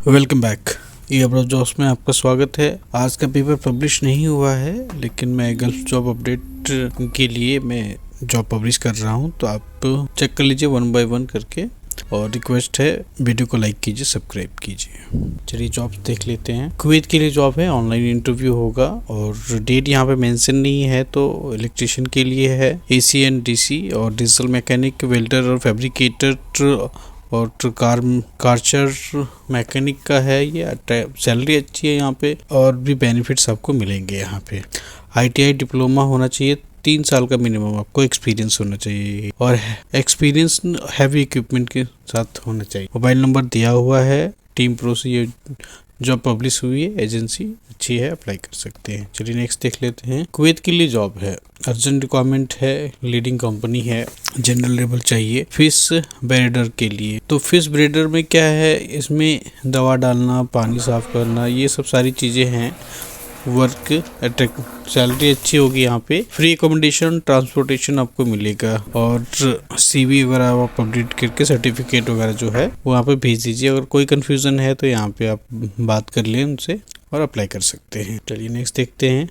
Welcome back. ये अब्रो jobs में आपका स्वागत है। आज का पेपर पब्लिश नहीं हुआ है, लेकिन मैं गल्फ जॉब अपडेट के लिए मैं जॉब पब्लिश कर रहा हूँ, तो आप चेक कर लीजिए 1 बाय 1 करके। और रिक्वेस्ट है, वीडियो को लाइक कीजिए, सब्सक्राइब कीजिए। चलिए जॉब्स देख लेते हैं। कुवैत के लिए जॉब है, ऑनलाइन इंटरव्यू होगा और डेट यहाँ पे मेंशन नहीं है। तो इलेक्ट्रिशियन के लिए है, AC एंड DC और डीजल मैकेनिक, वेल्डर और फैब्रिकेटर और कारचर मैकेनिक का है। ये सैलरी अच्छी है यहाँ पे और भी बेनिफिट्स आपको मिलेंगे यहाँ पे। ITI डिप्लोमा होना चाहिए, 3 साल का मिनिमम आपको एक्सपीरियंस होना चाहिए और एक्सपीरियंस हैवी इक्विपमेंट के साथ होना चाहिए। मोबाइल नंबर दिया हुआ है। टीम प्रो से ये जॉब पब्लिश हुई है, एजेंसी अच्छी है, अप्लाई कर सकते हैं। चलिए नेक्स्ट देख लेते हैं। कुवैत के लिए जॉब है, अर्जेंट रिक्वायरमेंट है, लीडिंग कंपनी है, जनरल लेवल चाहिए फिश ब्रीडर के लिए। तो फिश ब्रीडर में क्या है, इसमें दवा डालना, पानी साफ करना, ये सब सारी चीजें हैं। वर्क सैलरी अच्छी होगी यहाँ पे। फ्री अकोमोडेशन, ट्रांसपोर्टेशन आपको मिलेगा और CV वगैरह आप अपडेट करके सर्टिफिकेट वगैरह जो है वो यहाँ पे भेज दीजिए। अगर कोई कंफ्यूजन है तो यहाँ पे आप बात कर लें उनसे और अप्लाई कर सकते हैं। चलिए नेक्स्ट देखते हैं।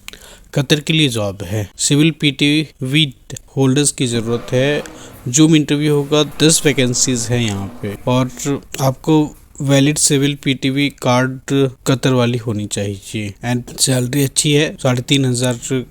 कतर के लिए जॉब है, सिविल PTV होल्डर्स की ज़रूरत है। जूम इंटरव्यू होगा, 10 वैकेंसीज है यहाँ पे और आपको valid civil PTV card Qatar वाली होनी चाहिए। एंड सैलरी अच्छी है, 3,500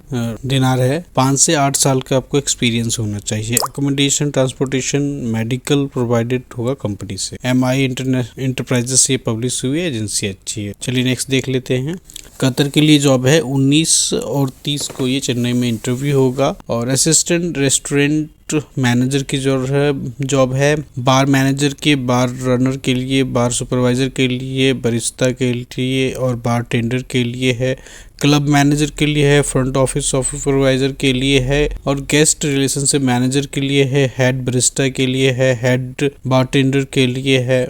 दिनार है। 5 से 8 साल का आपको एक्सपीरियंस होना चाहिए। अकोमोडेशन, ट्रांसपोर्टेशन, मेडिकल प्रोवाइडेड होगा कंपनी से। MI इंटरप्राइजेस से पब्लिश हुई है, एजेंसी अच्छी है। चलिए नेक्स्ट देख लेते हैं। कतर के लिए जॉब है, 19 और 30 को ये चेन्नई में इंटरव्यू होगा और असिस्टेंट रेस्टोरेंट मैनेजर की जॉब है। बार मैनेजर के, बार रनर के लिए, बार सुपरवाइजर के लिए, बरिस्ता के लिए और बार टेंडर के लिए है। क्लब मैनेजर के लिए है, फ्रंट ऑफिस सुपरवाइजर के लिए है और गेस्ट रिलेशनशिप मैनेजर के लिए है। हेड बरिस्ता के लिए है, हेड बार टेंडर के लिए है,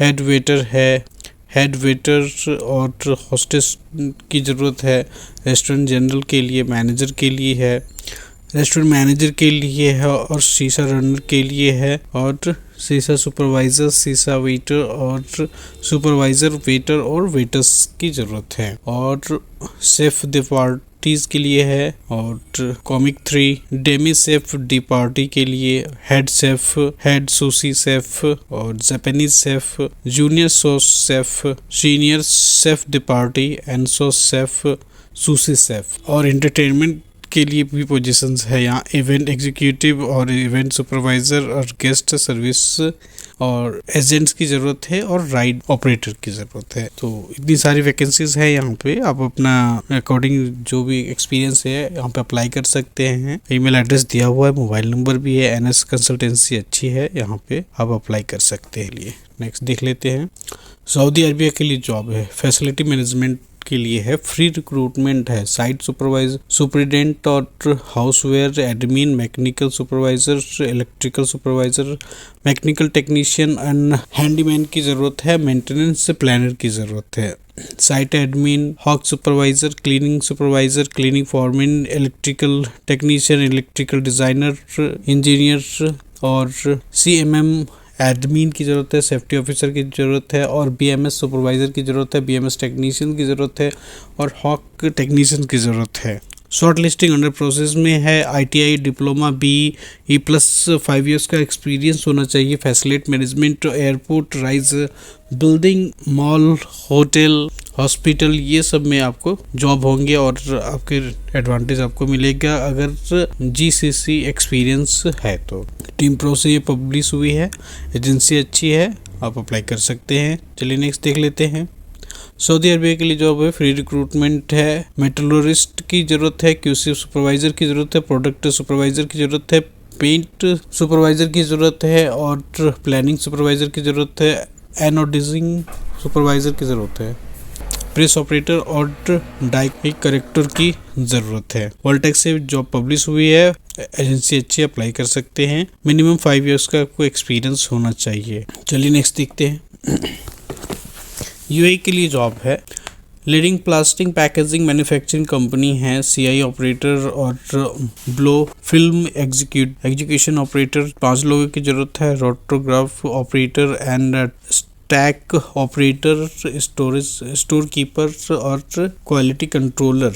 हेड वेटर है, हेड वेटर और होस्टेस की ज़रूरत है। रेस्टोरेंट जनरल के लिए, मैनेजर के लिए है, रेस्टोरेंट मैनेजर के लिए है और शीशा रनर के लिए है और शीशा सुपरवाइजर, शीशा वेटर और सुपरवाइजर, वेटर और वेटर्स की ज़रूरत है और शेफ द पार्टीज के लिए है और commis 3 demi chef de partie के लिए, head chef, head sushi chef और Japanese chef, junior sauce chef, senior chef de partie and sauce chef, sushi chef. और एंटरटेनमेंट के लिए भी पोजीशंस है यहाँ, इवेंट एग्जीक्यूटिव और इवेंट सुपरवाइजर और गेस्ट सर्विस और एजेंट्स की ज़रूरत है और राइड ऑपरेटर की ज़रूरत है। तो इतनी सारी वैकेंसीज है यहाँ पे। आप अपना अकॉर्डिंग जो भी एक्सपीरियंस है यहाँ पे अप्लाई कर सकते हैं। ईमेल एड्रेस दिया हुआ है, मोबाइल नंबर भी है। NS कंसल्टेंसी अच्छी है, यहाँ पे आप अप्लाई कर सकते हैं। लिए नेक्स्ट देख लेते हैं। सऊदी अरबिया के लिए जॉब है, फैसिलिटी मैनेजमेंट के लिए है, फ्री रिक्रूटमेंट है। साइट सुपरवाइजर, सुपरिटेंडेंट और houseware admin, mechanical supervisor, electrical supervisor, mechanical technician and handyman की ज़रूरत है। मेंटेनेंस प्लानर की ज़रूरत है। Site admin, hawk supervisor, cleaning supervisor, cleaning foreman, electrical technician, electrical designer, engineer और CMM एडमिन की ज़रूरत है। सेफ्टी ऑफिसर की ज़रूरत है और BMS सुपरवाइज़र की ज़रूरत है। BMS टेक्नीशियन की ज़रूरत है और हॉक टेक्नीशियन की ज़रूरत है। शॉर्ट लिस्टिंग अंडर प्रोसेस में है। ITI diploma BE plus 5 years का एक्सपीरियंस होना चाहिए। Facility management, airport, rise, building, mall, hotel, hospital, ये सब में आपको जॉब होंगे और आपके एडवांटेज आपको मिलेगा अगर GCC एक्सपीरियंस है तो। टीम प्रो से ये पब्लिश हुई है, एजेंसी अच्छी है, आप अप्लाई कर सकते हैं। चलिए नेक्स्ट देख लेते हैं। सऊदी अरबिया के लिए जॉब है, फ्री रिक्रूटमेंट है। मेटलरिस्ट की ज़रूरत है, QC सुपरवाइज़र की ज़रूरत है, प्रोडक्ट सुपरवाइज़र की ज़रूरत है, पेंट सुपरवाइज़र की ज़रूरत है और प्लानिंग सुपरवाइज़र की ज़रूरत है। एनोडाइजिंग सुपरवाइज़र की ज़रूरत है। प्रेस ऑपरेटर और डाई करेक्टर की ज़रूरत है। वर्ल्टेक से जॉब पब्लिश हुई है, एजेंसी अच्छी, अप्लाई कर सकते हैं। मिनिमम 5 ईयर्स का आपको एक्सपीरियंस होना चाहिए। चलिए नेक्स्ट देखते हैं। UAE के लिए जॉब है, leading plastic packaging manufacturing company है। CI ऑपरेटर और ब्लो फिल्म एग्जीक्यूशन ऑपरेटर 5 लोगों की जरूरत है। Rotograph operator and stack operator, storekeeper और क्वालिटी कंट्रोलर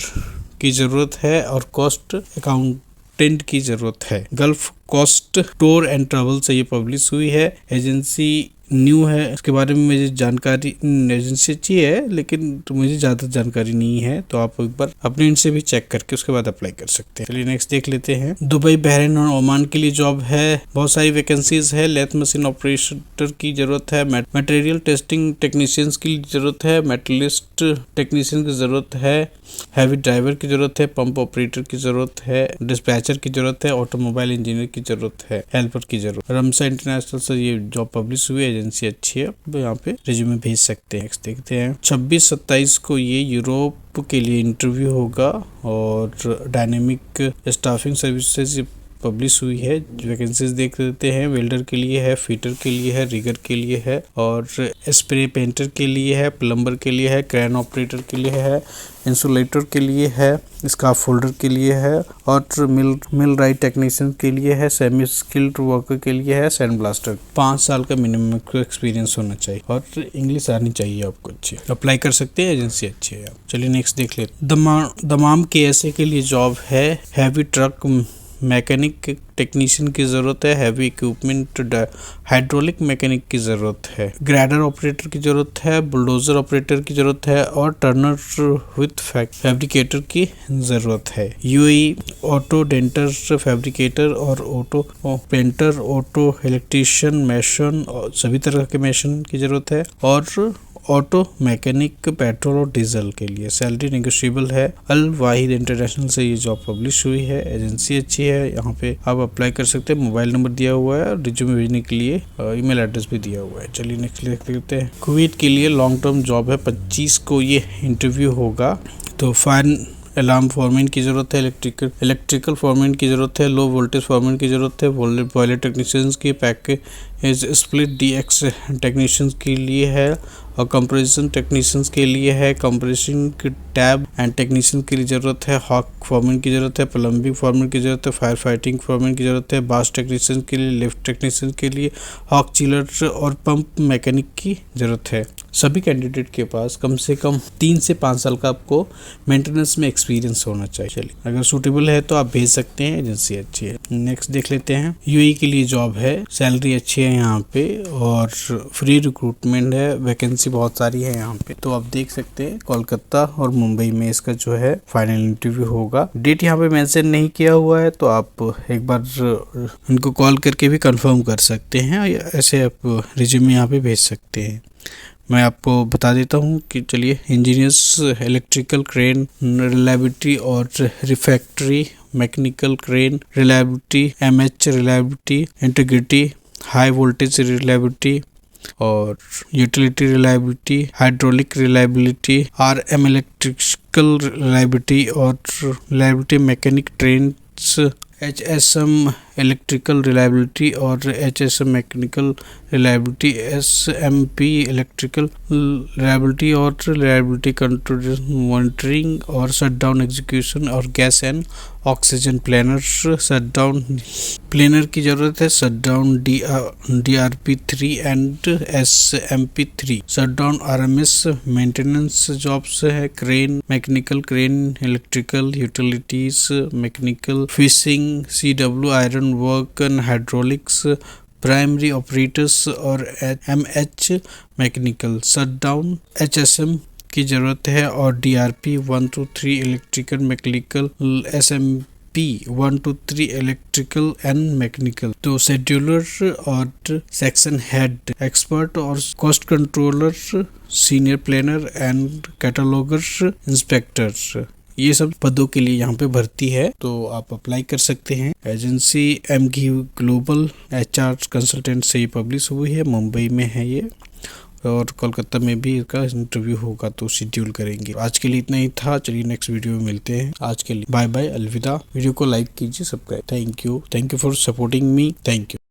की जरूरत है और कॉस्ट अकाउंटेंट की जरूरत है। Gulf Coast tour and travel से ये पब्लिश हुई है। एजेंसी न्यू है, इसके बारे में मुझे जानकारी, एजेंसी अच्छी है लेकिन तो मुझे ज़्यादा जानकारी नहीं है, तो आप एक बार अपने इनसे भी चेक करके उसके बाद अप्लाई कर सकते हैं। चलिए नेक्स्ट देख लेते हैं। दुबई, बहरीन और ओमान के लिए जॉब है। बहुत सारी वैकेंसीज है। लेथ मशीन ऑपरेटर की जरूरत है। मटेरियल टेस्टिंग टेक्नीशियंस की जरूरत है। मेटलिस्ट टेक्नीशियन की जरूरत है। हैवी ड्राइवर की जरूरत है। पंप ऑपरेटर की जरूरत है। डिस्पैचर की जरूरत है। ऑटोमोबाइल इंजीनियर की जरूरत है। हेल्पर की जरूरत। रमसा इंटरनेशनल से ये जॉब पब्लिश हुई है। एजेंसी अच्छी है, यहाँ पे रिज्यूमे भेज सकते हैं। नेक्स्ट देखते हैं। 26-27 को ये यूरोप के लिए इंटरव्यू होगा और डायनेमिक स्टाफिंग सर्विसेज पब्लिश हुई है। वैकेंसीज देख लेते हैं। वेल्डर के लिए है, फीटर के लिए है, रिगर के लिए है और स्प्रे पेंटर के लिए है, प्लम्बर के लिए है, क्रेन ऑपरेटर के लिए है, इंसुलेटर के लिए है, स्काफ फोल्डर के लिए है और मिल राइट टेक्नीशियन के लिए है, सेमी स्किल्ड वर्कर के लिए है, सैंड ब्लास्टर। 5 साल का मिनिमम एक्सपीरियंस होना चाहिए और इंग्लिश आनी चाहिए आपको अच्छी। अप्लाई कर सकते हैं, एजेंसी अच्छी है। चलिए नेक्स्ट देख लेते। दमाम KSA के लिए जॉब है। हैवी ट्रक मैकेनिक टेक्नीशियन की जरूरत है। हैवी इक्विपमेंट हाइड्रोलिक मैकेनिक की जरूरत है। ग्रेडर ऑपरेटर की जरूरत है। बुलडोजर ऑपरेटर की जरूरत है और टर्नर विथ फैब्रिकेटर की जरूरत है। UAE ऑटो डेंटर फैब्रिकेटर और ऑटो पेंटर, ऑटो इलेक्ट्रीशियन, मैशन और सभी तरह के मैशन की जरूरत है और ऑटो मैकेनिक पेट्रोल और डीजल के लिए। सैलरी नेगोशिएबल है। अल वाहिद इंटरनेशनल से ये जॉब पब्लिश हुई है। एजेंसी अच्छी है, यहाँ पे आप अप्लाई कर सकते हैं। मोबाइल नंबर दिया हुआ है और रिज्यूमे भेजने के लिए ईमेल एड्रेस भी दिया हुआ है। चलिए नेक्स्ट देख लेते हैं। कुवैत के लिए लॉन्ग टर्म जॉब है। 25 को ये इंटरव्यू होगा। तो फायर अलार्म फॉरमैन की जरूरत है। इलेक्ट्रिकल फॉरमैन की जरूरत है। लो वोल्टेज फॉरमैन की जरूरत है। बॉयलर टेक्नीशियंस की पैकेज स्प्लिट DX टेक्नीशियंस के लिए है और कंप्रेशन टेक्नीशियंस के लिए है। कंप्रेशन की टैब एंड टेक्नीशियन के लिए जरूरत है। हॉक फॉरमैन की जरूरत है। प्लम्बिंग फॉरमैन की जरूरत है। फायर फाइटिंग फॉरमैन की जरूरत है। बास टेक्नीशियन के लिए, लिफ्ट टेक्नीशियन के लिए, हॉक चिलर और पंप मैकेनिक की जरूरत है। सभी कैंडिडेट के पास कम से कम 3 से 5 साल का आपको मेंटेनेंस में एक्सपीरियंस होना चाहिए। चलिए अगर सूटेबल है तो आप भेज सकते हैं, एजेंसी अच्छी है। नेक्स्ट देख लेते हैं। UAE के लिए जॉब है। सैलरी अच्छी है यहाँ पे और फ्री रिक्रूटमेंट है। वैकेंसी बहुत सारी है यहाँ पे, तो आप देख सकते हैं। कोलकाता और मुंबई में इसका जो है फाइनल इंटरव्यू होगा। डेट यहाँ पे मेंशन नहीं किया हुआ है, तो आप एक बार उनको कॉल करके भी कंफर्म कर सकते हैं। ऐसे आप रिज्यूमे यहाँ पे भेज सकते हैं। मैं आपको बता देता हूँ कि चलिए, इंजीनियर्स इलेक्ट्रिकल क्रेन रिलायबिलिटी और refractory mechanical crane reliability, MH reliability, integrity, high voltage reliability और utility reliability, hydraulic reliability, RM electrical reliability और reliability mechanic trains, HSM electrical reliability और HSM mechanical reliability, SMP electrical reliability और reliability control monitoring और shutdown execution और gas and oxygen planner, shutdown planner की जरूरत है। Shutdown DRP3 and SMP3, shutdown RMS maintenance jobs है। Crane mechanical crane, electrical utilities, mechanical fishing, CW iron work and hydraulics, primary operators और MH mechanical. Shutdown HSM की जरूरत है और DRP 1 to 3 electrical mechanical, SMP 1 to 3 electrical and mechanical. तो scheduler और section head, expert और cost controller, senior planner and cataloguer inspector, ये सब पदों के लिए यहाँ पे भर्ती है, तो आप अप्लाई कर सकते हैं। Agency MG global HR consultant से ये पब्लिश हुई है। मुंबई में है ये और कोलकाता में भी इसका इंटरव्यू होगा, तो शेड्यूल करेंगे। आज के लिए इतना ही था। चलिए नेक्स्ट वीडियो में मिलते हैं। आज के लिए बाय बाय, अलविदा। वीडियो को लाइक कीजिए, subscribe. Thank you for supporting me. Thank you.